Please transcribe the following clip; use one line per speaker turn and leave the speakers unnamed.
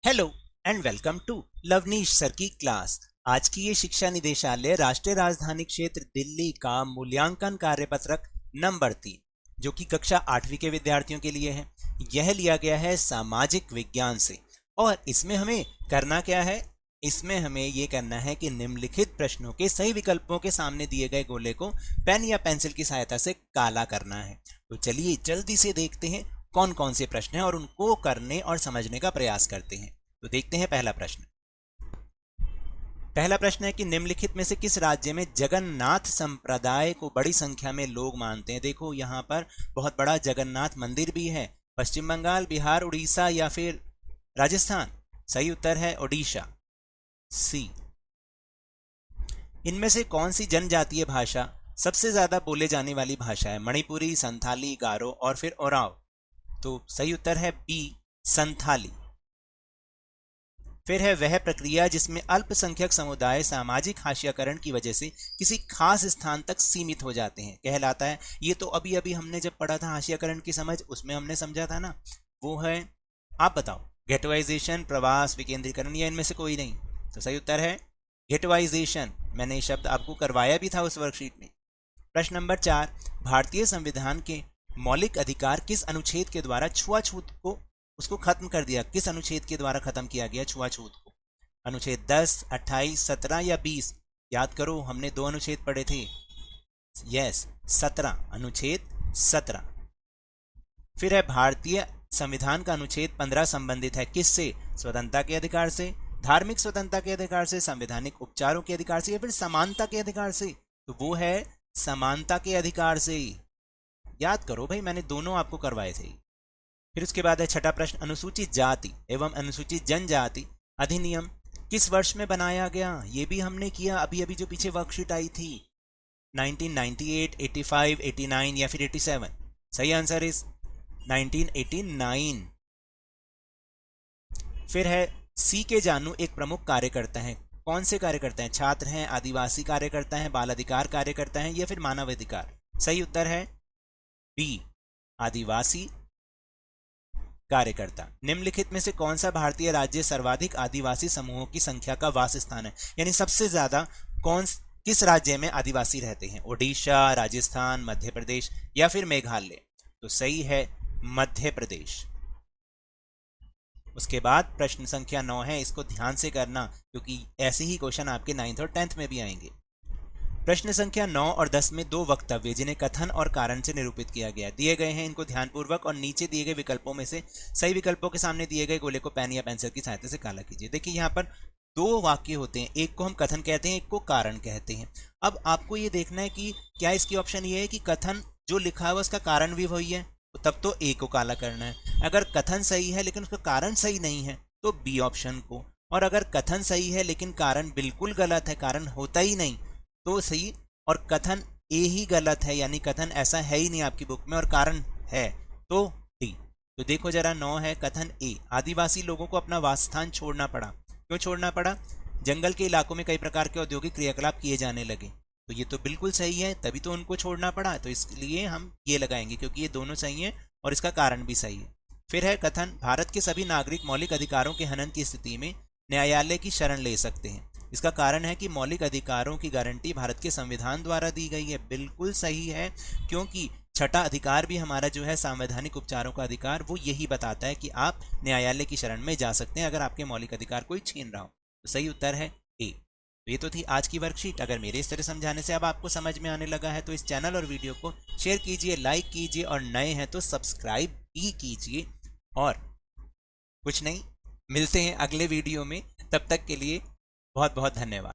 Hello and welcome to Lavneesh sir की class. आज की ये शिक्षा निदेशालय राष्ट्रीय राजधानी क्षेत्र दिल्ली का मूल्यांकन कार्यपत्रक नंबर 3 जो कि कक्षा 8वीं के विद्यार्थियों के लिए है। यह लिया गया है सामाजिक विज्ञान से और इसमें हमें करना क्या है, इसमें हमें ये करना है कि निम्नलिखित प्रश्नों के सही विकल्पों के सामने दिए गए गोले को पेन या पेंसिल की सहायता से काला करना है। तो चलिए जल्दी से देखते हैं कौन कौन से प्रश्न हैं और उनको करने और समझने का प्रयास करते हैं। तो देखते हैं पहला प्रश्न। पहला प्रश्न है कि निम्नलिखित में से किस राज्य में जगन्नाथ संप्रदाय को बड़ी संख्या में लोग मानते हैं। देखो यहाँ पर बहुत बड़ा जगन्नाथ मंदिर भी है। पश्चिम बंगाल, बिहार, उड़ीसा या फिर राजस्थान। सही उत्तर है ओडिशा, सी। इनमें से कौन सी जनजातीय भाषा सबसे ज्यादा बोले जाने वाली भाषा है। मणिपुरी, संथाली, गारो और फिर ओराव। तो सही उत्तर है बी, संथाली। फिर है वह प्रक्रिया जिसमें अल्पसंख्यक समुदाय सामाजिक हाशियाकरण की वजह से किसी खास स्थान तक सीमित हो जाते हैं, कहलाता है। ये तो अभी अभी हमने जब पढ़ा था हाशियाकरण की समझ, उसमें हमने समझा था ना, वो है, आप बताओ, गेटवाइजेशन, प्रवास, विकेंद्रीकरण या इनमें से कोई नहीं। तो सही उत्तर है गेटवाइजेशन। मैंने ये शब्द आपको करवाया भी था उस वर्कशीट में। प्रश्न नंबर 4, भारतीय संविधान के मौलिक अधिकार किस अनुच्छेद के द्वारा छुआछूत को उसको खत्म कर दिया। किस अनुच्छेद के द्वारा खत्म किया गया छुआछूत को। अनुच्छेद 10, 28, 17 या 20। याद करो, हमने दो अनुच्छेद पढ़े थे। यस, 17, अनुच्छेद 17। फिर है भारतीय संविधान का अनुच्छेद 15 संबंधित है किससे। स्वतंत्रता के अधिकार से, धार्मिक स्वतंत्रता के अधिकार से, संवैधानिक उपचारों के अधिकार से या फिर समानता के अधिकार से। तो वो है समानता के अधिकार से। याद करो भाई, मैंने दोनों आपको करवाए थे। फिर उसके बाद है छठा प्रश्न, अनुसूचित जाति एवं अनुसूचित जनजाति अधिनियम किस वर्ष में बनाया गया। ये भी हमने किया अभी अभी जो पीछे वर्कशीट आई थी, 1998, 85, 89 या फिर 87। सही आंसर इज 1989। फिर है सी के जानू एक प्रमुख कार्यकर्ता है। कौन से कार्यकर्ता हैं। छात्र हैं, आदिवासी कार्यकर्ता हैं, बाल अधिकार कार्यकर्ता हैं या फिर मानव अधिकार। सही उत्तर है बी, आदिवासी कार्यकर्ता। निम्नलिखित में से कौन सा भारतीय राज्य सर्वाधिक आदिवासी समूहों की संख्या का वास स्थान है, यानी सबसे ज्यादा किस राज्य में आदिवासी रहते हैं। ओडिशा, राजस्थान, मध्य प्रदेश या फिर मेघालय। तो सही है मध्य प्रदेश। उसके बाद प्रश्न संख्या 9 है, इसको ध्यान से करना क्योंकि ऐसे ही क्वेश्चन आपके 9th और 10th में भी आएंगे। प्रश्न संख्या 9 और 10 में दो वक्तव्य जिन्हें कथन और कारण से निरूपित किया गया दिए गए हैं। इनको ध्यानपूर्वक और नीचे दिए गए विकल्पों में से सही विकल्पों के सामने दिए गए गोले को पेन या पेंसिल की सहायता से काला कीजिए। देखिए यहाँ पर दो वाक्य होते हैं, एक को हम कथन कहते हैं, एक को कारण कहते हैं। अब आपको ये देखना है कि क्या इसकी ऑप्शन ये है कि कथन जो लिखा है उसका कारण भी वही है, तब तो ए को काला करना है। अगर कथन सही है लेकिन उसका कारण सही नहीं है तो बी ऑप्शन को, और अगर कथन सही है लेकिन कारण बिल्कुल गलत है, कारण होता ही नहीं तो सही, और कथन ए ही गलत है यानी कथन ऐसा है ही नहीं आपकी बुक में और कारण है तो डी। तो देखो जरा, 9 है कथन ए, आदिवासी लोगों को अपना वासस्थान छोड़ना पड़ा। क्यों छोड़ना पड़ा। जंगल के इलाकों में कई प्रकार के औद्योगिक क्रियाकलाप किए जाने लगे। तो ये तो बिल्कुल सही है, तभी तो उनको छोड़ना पड़ा। तो इसलिए हम ये लगाएंगे क्योंकि ये दोनों सही है और इसका कारण भी सही है। फिर है कथन, भारत के सभी नागरिक मौलिक अधिकारों के हनन की स्थिति में न्यायालय की शरण ले सकते हैं। इसका कारण है कि मौलिक अधिकारों की गारंटी भारत के संविधान द्वारा दी गई है। बिल्कुल सही है, क्योंकि छठा अधिकार भी हमारा जो है संवैधानिक उपचारों का अधिकार, वो यही बताता है कि आप न्यायालय की शरण में जा सकते हैं अगर आपके मौलिक अधिकार कोई छीन रहा हो। तो सही उत्तर है ए। तो ये तो थी आज की वर्कशीट। अगर मेरे इस तरह समझाने से अब आपको समझ में आने लगा है तो इस चैनल और वीडियो को शेयर कीजिए, लाइक कीजिए और नए हैं तो सब्सक्राइब भी कीजिए। और कुछ नहीं, मिलते हैं अगले वीडियो में, तब तक के लिए बहुत बहुत धन्यवाद।